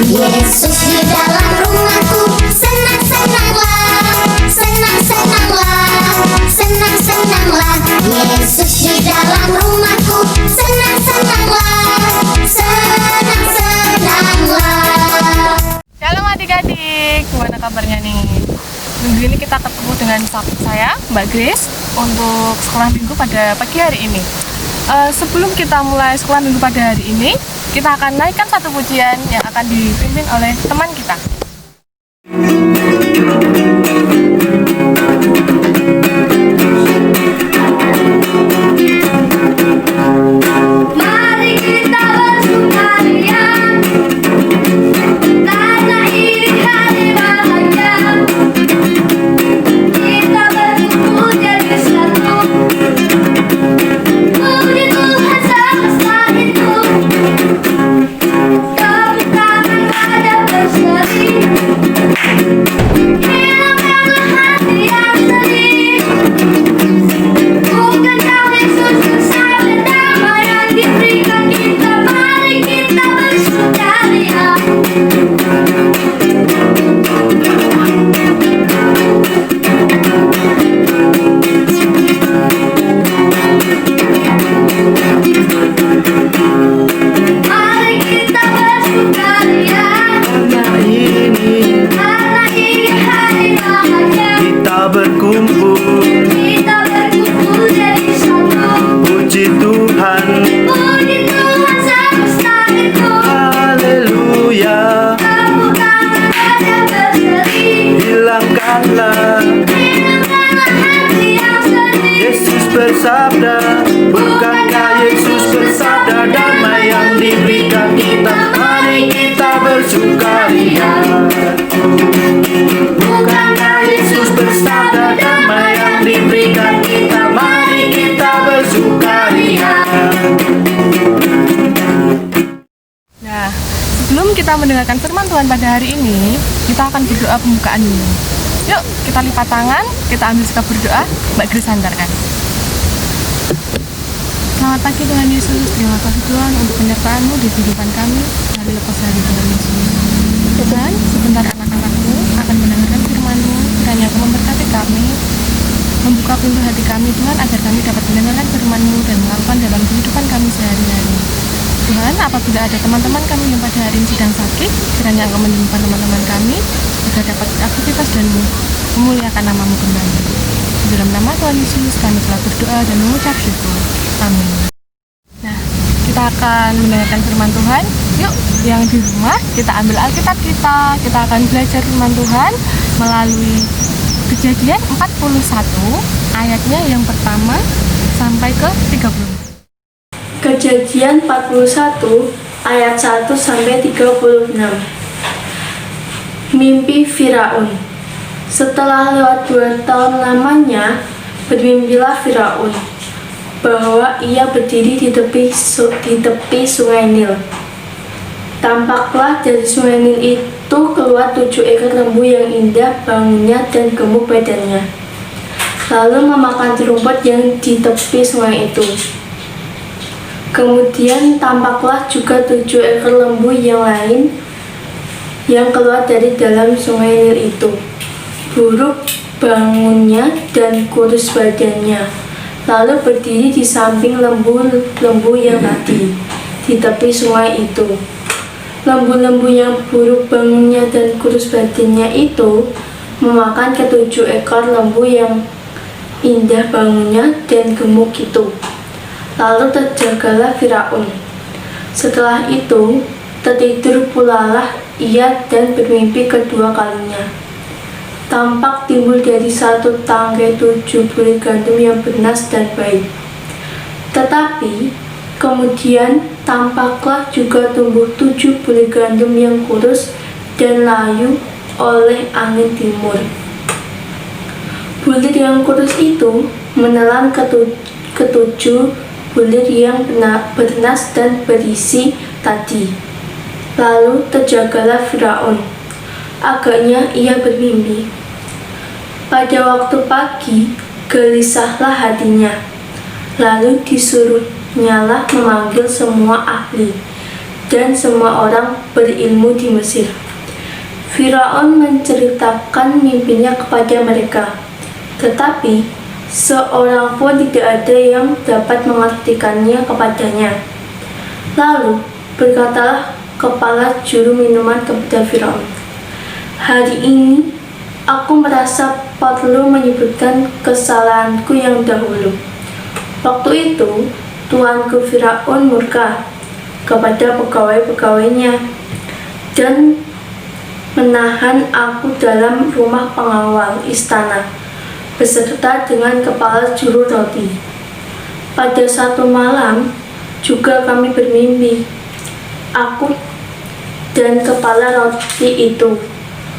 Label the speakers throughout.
Speaker 1: Yesus di dalam rumahku, senang-senanglah, senang-senanglah, senang-senanglah. Yesus di dalam rumahku, senang-senanglah, senang-senanglah.
Speaker 2: Shalom adik-adik, gimana kabarnya nih? Minggu ini kita ketemu dengan sahabat saya, Mbak Grace, untuk sekolah minggu pada pagi hari ini. Sebelum kita mulai sekolah minggu pada hari ini, kita akan naikkan satu pujian yang akan dipimpin oleh teman kita.
Speaker 3: Yesus bersabda, bukankah Yesus bersabda, damai yang diberikan kita, mari kita bersukaria. Bukankah Yesus bersabda, damai yang diberikan kita, mari kita bersukaria.
Speaker 2: Nah, sebelum kita mendengarkan firman Tuhan pada hari ini, kita akan berdoa pembukaan dulu. Yuk, kita lipat tangan, kita ambil sikap berdoa. Mbak Grace hantarkan. Selamat pagi Tuhan Yesus, terima kasih Tuhan untuk penyertaan-Mu di kehidupan kami hari lepas hari Tuhan Yesus. Tuhan, sebentar anak-anak-Mu akan mendengarkan firman-Mu, kiranya Kau memberkati kami, membuka pintu hati kami Tuhan, agar kami dapat mendengarkan firman-Mu dan melakukan dalam kehidupan kami sehari-hari. Tuhan, apabila ada teman-teman kami yang pada hari ini sedang sakit, kiranya Engkau menyembuhkan teman-teman kami agar dapat beraktivitas dan memuliakan nama-Mu kembali. Di dalam nama Tuhan Yesus kami telah berdoa dan mengucap syukur. Amin. Nah, kita akan mendengarkan firman Tuhan. Yuk, yang di rumah kita ambil Alkitab kita akan belajar firman Tuhan melalui Kejadian 41 ayatnya yang pertama sampai ke 30.
Speaker 4: Kejadian 41 ayat 1 sampai 36. Mimpi Firaun. Setelah lewat 2 tahun lamanya, bermimpilah Firaun bahwa ia berdiri di tepi sungai Nil. Tampaklah dari sungai Nil itu keluar 7 ekor lembu yang indah bangunnya dan gemuk badannya, lalu memakan rumput yang di tepi sungai itu. Kemudian tampaklah juga 7 ekor lembu yang lain yang keluar dari dalam sungai Nil itu. Buruk bangunnya dan kurus badannya, lalu berdiri di samping lembu-lembu yang tadi di tepi sungai itu. Lembu-lembu yang buruk bangunnya dan kurus badannya itu memakan ke-7 ekor lembu yang indah bangunnya dan gemuk itu. Lalu terjagalah Firaun. Setelah itu, tertidur pulalah ia dan bermimpi kedua kalinya. Tampak timbul dari satu tangkai 7 bulir gandum yang bernas dan baik. Tetapi, kemudian tampaklah juga tumbuh 7 bulir gandum yang kurus dan layu oleh angin timur. Bulir yang kurus itu menelan ketujuh bulir yang bernas dan berisi tadi. Lalu terjagalah Firaun. Agaknya ia bermimpi. Pada waktu pagi, gelisahlah hatinya. Lalu disuruhnyalah memanggil semua ahli dan semua orang berilmu di Mesir. Firaun menceritakan mimpinya kepada mereka, tetapi seorang pun tidak ada yang dapat mengartikannya kepadanya. Lalu berkatalah kepala juru minuman kepada Firaun, "Hari ini aku merasa perlu menyebutkan kesalahanku yang dahulu. Waktu itu, tuanku Firaun murka kepada pegawai-pegawainya dan menahan aku dalam rumah pengawal istana beserta dengan kepala juru roti. Pada satu malam juga kami bermimpi. Aku dan kepala roti itu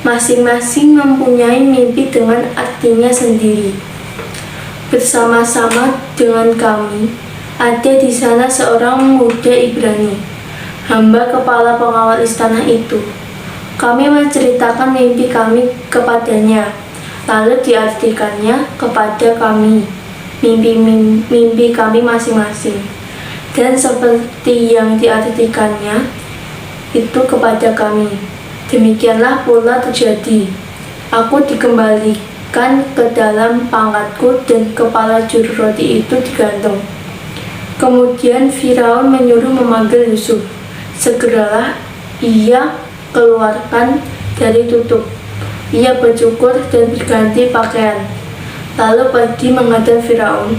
Speaker 4: masing-masing mempunyai mimpi dengan artinya sendiri. Bersama-sama dengan kami ada di sana seorang muda Ibrani, hamba kepala pengawal istana itu. Kami menceritakan mimpi kami kepadanya, lalu diartikannya kepada kami mimpi kami masing-masing. Dan seperti yang diartikannya itu kepada kami, demikianlah pula terjadi. Aku dikembalikan ke dalam pangkatku dan kepala juru roti itu digantung." Kemudian Firaun menyuruh memanggil Yusuf. Segeralah ia keluarkan dari tutup. Ia bercukur dan berganti pakaian, lalu pergi menghadap Firaun.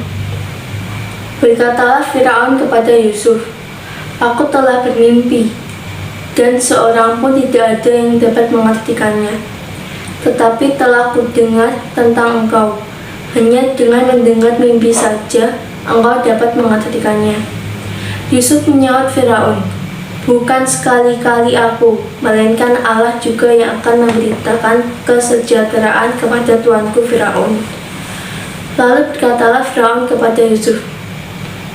Speaker 4: Berkatalah Firaun kepada Yusuf, "Aku telah bermimpi, dan seorang pun tidak ada yang dapat mengartikannya. Tetapi telah kudengar tentang engkau. Hanya dengan mendengar mimpi saja engkau dapat mengartikannya." Yusuf menjawab Firaun, "Bukan sekali-kali aku, melainkan Allah juga yang akan memberitakan kesejahteraan kepada tuanku Firaun." Lalu berkatalah Firaun kepada Yusuf,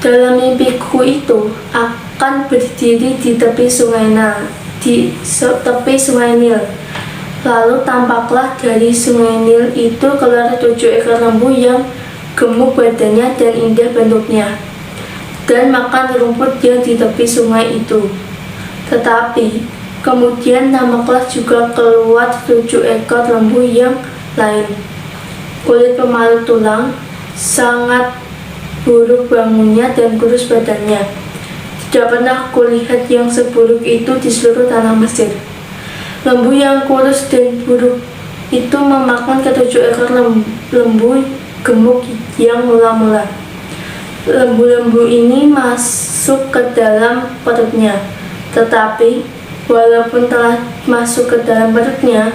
Speaker 4: "Dalam mimpiku itu akan berdiri di tepi sungai Nil. Lalu tampaklah dari sungai Nil itu keluar 7 ekor lembu yang gemuk badannya dan indah bentuknya, dan makan rumput yang di tepi sungai itu. Tetapi kemudian tampaklah juga keluar 7 ekor lembu yang lain, kulit pemalu tulang, sangat buruk bangunnya dan kurus badannya. Tidak pernah kulihat yang seburuk itu di seluruh tanah Mesir. Lembu yang kurus dan buruk itu memakan ke-7 ekor lembu gemuk yang mula-mula. Lembu-lembu ini masuk ke dalam perutnya, tetapi walaupun telah masuk ke dalam perutnya,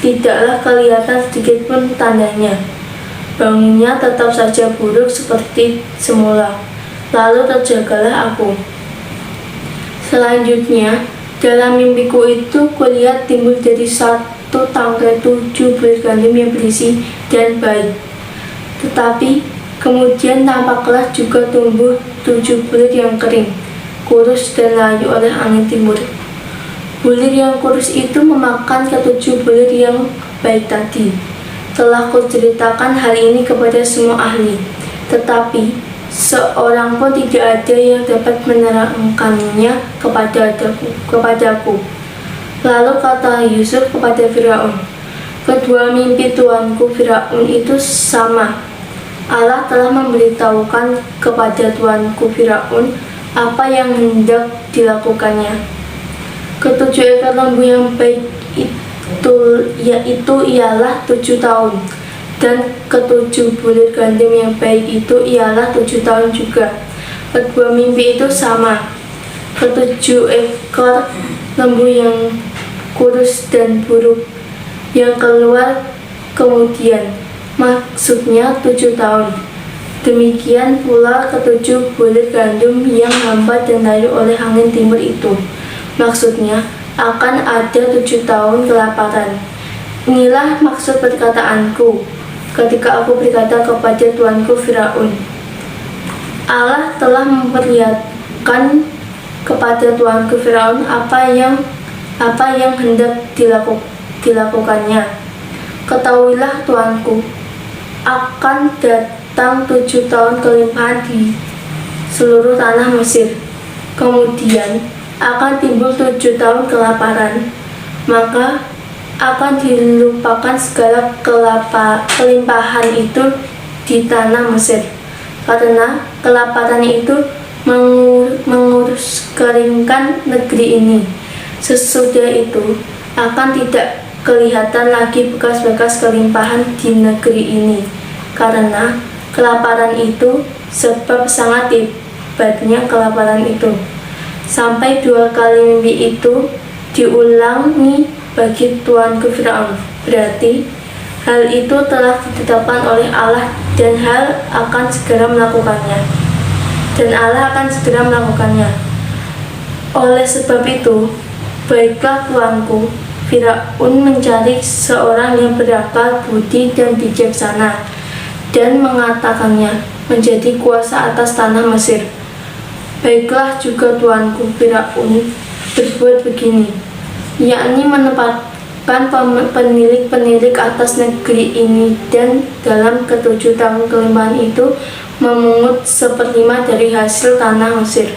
Speaker 4: tidaklah kelihatan sedikit pun tandanya. Bangunnya tetap saja buruk seperti semula. Lalu terjagalah aku. Selanjutnya, dalam mimpiku itu kulihat timbul dari satu tangkai 7 bulir gandum yang berisi dan baik. Tetapi kemudian tampaklah juga tumbuh 7 bulir yang kering, kurus dan layu oleh angin timur. Bulir yang kurus itu memakan ke-7 bulir yang baik tadi. Telah kuceritakan hal ini kepada semua ahli, tetapi seorang pun tidak ada yang dapat menerangkannya kepadaku. Lalu kata Yusuf kepada Firaun, "Kedua mimpi tuanku Firaun itu sama. Allah telah memberitahukan kepada tuanku Firaun apa yang hendak dilakukannya. Ke-7 ekor lembu yang baik itu ialah 7 tahun, dan ke-7 bulir gandum yang baik itu ialah 7 tahun juga." Kedua mimpi itu sama. Ke-7 ekor lembu yang kurus dan buruk yang keluar kemudian, maksudnya 7 tahun. Demikian pula ke-7 bulir gandum yang lambat dan layu oleh angin timur itu, maksudnya akan ada 7 tahun kelaparan. Inilah maksud perkataanku ketika aku berkata kepada tuanku Firaun, Allah telah memperlihatkan kepada tuanku Firaun apa yang hendak dilakukannya. Ketahuilah tuanku, akan datang 7 tahun kelimpahan di seluruh tanah Mesir. Kemudian akan timbul 7 tahun kelaparan. Maka akan dilupakan segala kelimpahan itu di tanah Mesir, karena kelaparan itu mengurus keringkan negeri ini. Sesudah itu akan tidak kelihatan lagi bekas-bekas kelimpahan di negeri ini, karena kelaparan itu sebab sangat hebatnya kelaparan itu. Sampai 2 kali mimpi itu diulangi bagi tuanku Firaun. Berarti hal itu telah ditetapkan oleh Allah dan akan segera melakukannya. Oleh sebab itu, baiklah tuanku Firaun mencari seorang yang berakal, budi, dan bijaksana, dan mengatakannya menjadi kuasa atas tanah Mesir. Baiklah juga tuanku Firaun berbuat begini, yakni menempatkan penilik-penilik atas negeri ini, dan dalam ke-7 tahun kelimpahan itu memungut 1/5 dari hasil tanah Mesir.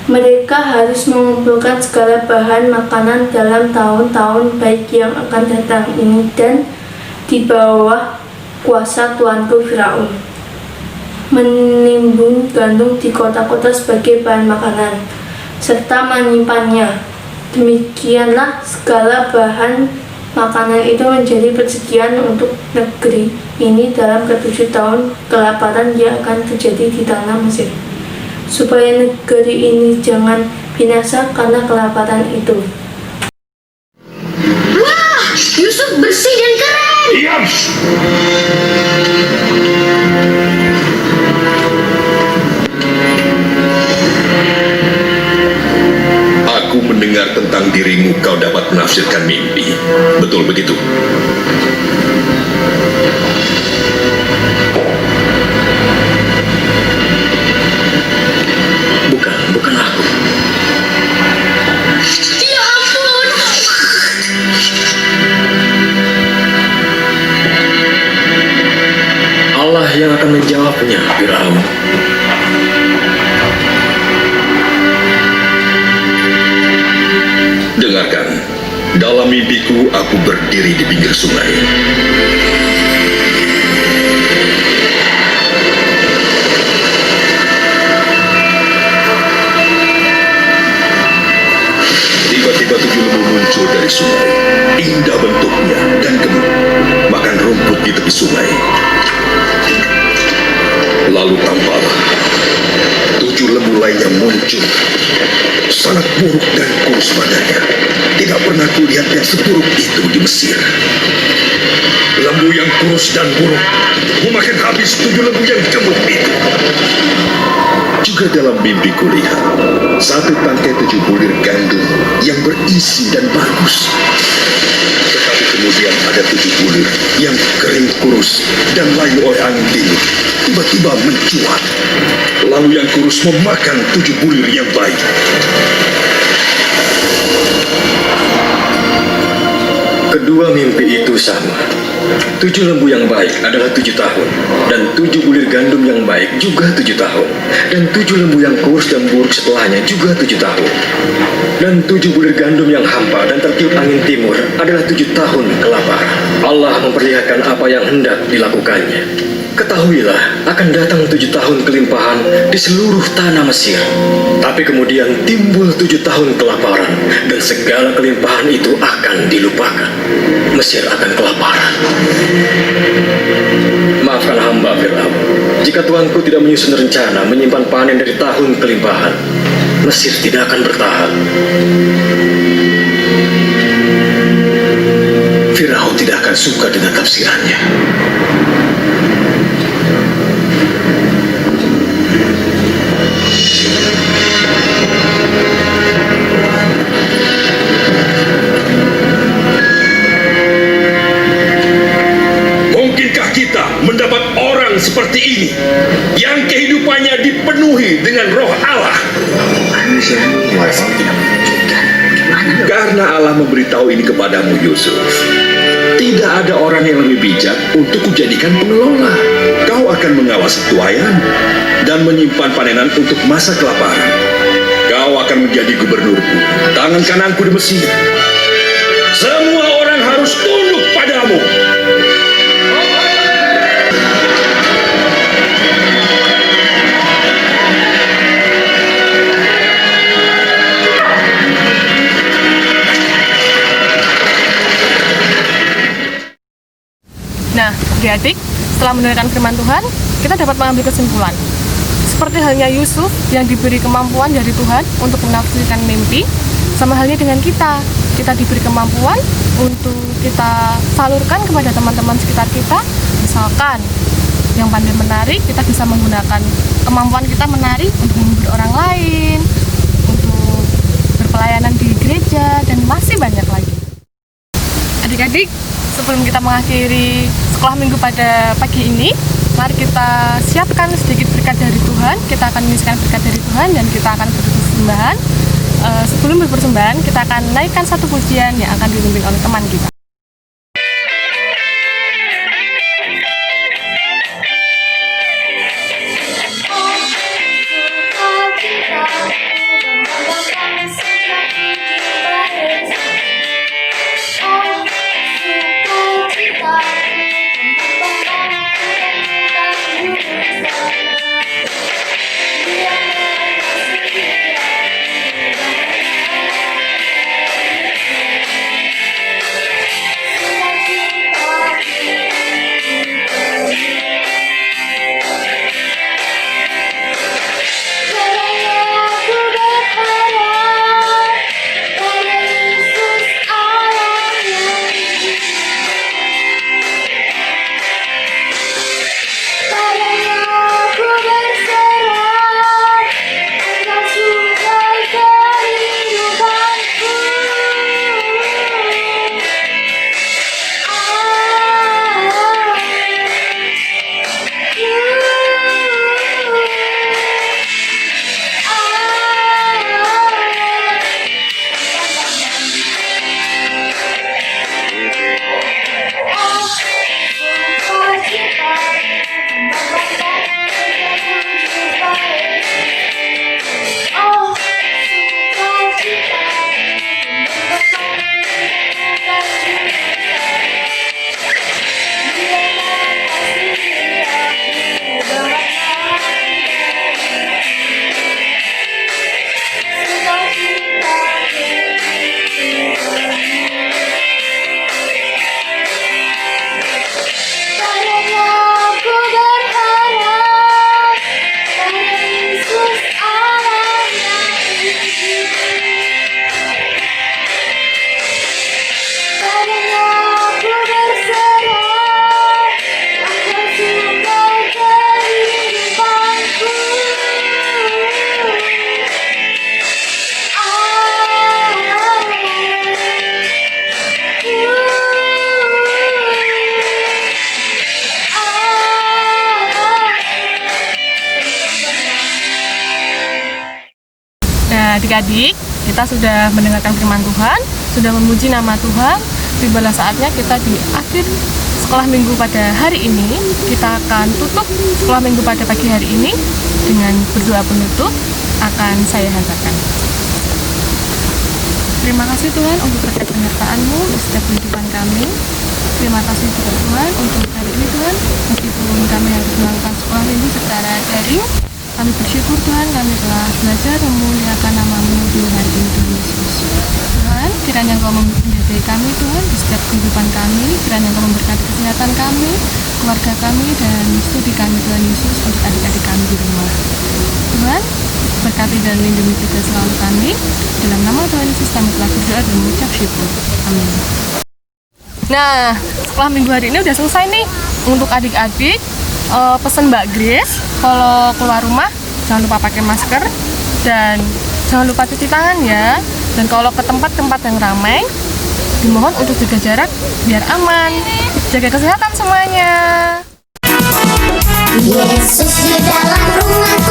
Speaker 4: Mereka harus mengumpulkan segala bahan makanan dalam tahun-tahun baik yang akan datang ini, dan di bawah kuasa tuanku Firaun menimbun gandum di kota-kota sebagai bahan makanan, serta menyimpannya. Demikianlah segala bahan makanan itu menjadi persediaan untuk negeri ini dalam ke-7 tahun kelaparan yang akan terjadi di tanah Mesir, supaya negeri ini jangan binasa karena kelaparan itu.
Speaker 1: Wah, Yusuf bersih dan keren.
Speaker 3: Diam!
Speaker 5: Aku mendengar tentang dirimu kau dapat menafsirkan mimpi. Betul begitu? Bukan aku.
Speaker 1: Ya ampun.
Speaker 5: Allah yang akan menjawabnya, Firaun. Dengarkan, dalam mimpiku aku berdiri di pinggir sungai. Tiba-tiba 7 lembu muncul dari sungai. Indah bentuknya dan gemuk, makan rumput di tepi sungai. Lalu tampaklah 7 lembu lainnya muncul, sangat buruk dan kurus badannya. Tidak pernah kulihat yang seburuk itu di Mesir. Lembu yang kurus dan buruk memakan habis 7 lembu yang gemuk itu. Juga dalam mimpi kulihat satu tangkai 7 bulir gandum yang berisi dan bagus. Tetapi kemudian ada 7 bulir yang kering kurus dan layu oleh angin timur tiba-tiba mencuat. Lalu yang kurus memakan 7 bulir yang baik. Kedua mimpi itu sama. 7 lembu yang baik adalah 7 tahun, dan 7 bulir gandum yang baik juga 7 tahun, dan 7 lembu yang kurus dan buruk setelahnya juga 7 tahun, dan 7 bulir gandum yang hampa dan tertiup angin timur adalah 7 tahun kelaparan. Allah memperlihatkan apa yang hendak dilakukannya. Ketahuilah, akan datang 7 tahun kelimpahan di seluruh tanah Mesir. Tapi kemudian timbul 7 tahun kelaparan, dan segala kelimpahan itu akan dilupakan. Mesir akan kelaparan. Maafkan hamba, Firaun. Jika Tuanku tidak menyusun rencana menyimpan panen dari tahun kelimpahan, Mesir tidak akan bertahan. Firaun tidak akan suka dengan tafsirannya. Mendapat orang seperti ini yang kehidupannya dipenuhi dengan roh Allah. Karena Allah memberitahu ini kepadamu, Yusuf. Tidak ada orang yang lebih bijak untuk kujadikan pengelola. Kau akan mengawasi tuayan dan menyimpan panenan untuk masa kelaparan. Kau engkau akan menjadi gubernurku, tangan kananku di Mesir. Semua orang harus tunduk padamu.
Speaker 2: Nah, adik-adik, setelah mendengarkan firman Tuhan, kita dapat mengambil kesimpulan. Seperti halnya Yusuf yang diberi kemampuan dari Tuhan untuk menafsirkan mimpi, sama halnya dengan kita. Kita diberi kemampuan untuk kita salurkan kepada teman-teman sekitar kita. Misalkan yang pandai menari, kita bisa menggunakan kemampuan kita menari untuk menghibur orang lain, untuk berpelayanan di gereja, dan masih banyak lagi. Adik-adik, sebelum kita mengakhiri sekolah minggu pada pagi ini, mari kita siapkan sedikit berkat dari Tuhan. Kita akan mengisikan berkat dari Tuhan dan kita akan berpersembahan. Sebelum berpersembahan, kita akan naikkan satu pujian yang akan dipimpin oleh teman kita. Adik-adik, kita sudah mendengarkan firman Tuhan, sudah memuji nama Tuhan. Tibalah saatnya kita di akhir sekolah minggu pada hari ini. Kita akan tutup sekolah minggu pada pagi hari ini dengan berdoa penutup. Akan saya hantarkan. Terima kasih Tuhan untuk berkat penyertaan-Mu di setiap kehidupan kami. Terima kasih juga Tuhan untuk hari ini Tuhan, meskipun kami harus melakukan sekolah minggu secara daring, kami bersyukur Tuhan kami telah belajar memuliakan nama-Mu di hari ini Tuhan Yesus. Tuhan, kiranya Engkau memberkati kami Tuhan di setiap kehidupan kami, kiranya Engkau memberkati kesehatan kami, keluarga kami, dan studi kami Tuhan Yesus untuk adik-adik kami di rumah. Tuhan, berkati dan lindungi juga selalu kami. Dalam nama Tuhan Yesus kami telah berdoa dan mengucap syukur. Amin. Nah, sekolah minggu hari ini udah selesai nih. Untuk adik-adik, pesan Mbak Grace, kalau keluar rumah jangan lupa pakai masker dan jangan lupa cuci tangan ya. Dan kalau ke tempat-tempat yang ramai, dimohon untuk jaga jarak biar aman. Jaga kesehatan semuanya.
Speaker 1: Yesus di dalam rumahku.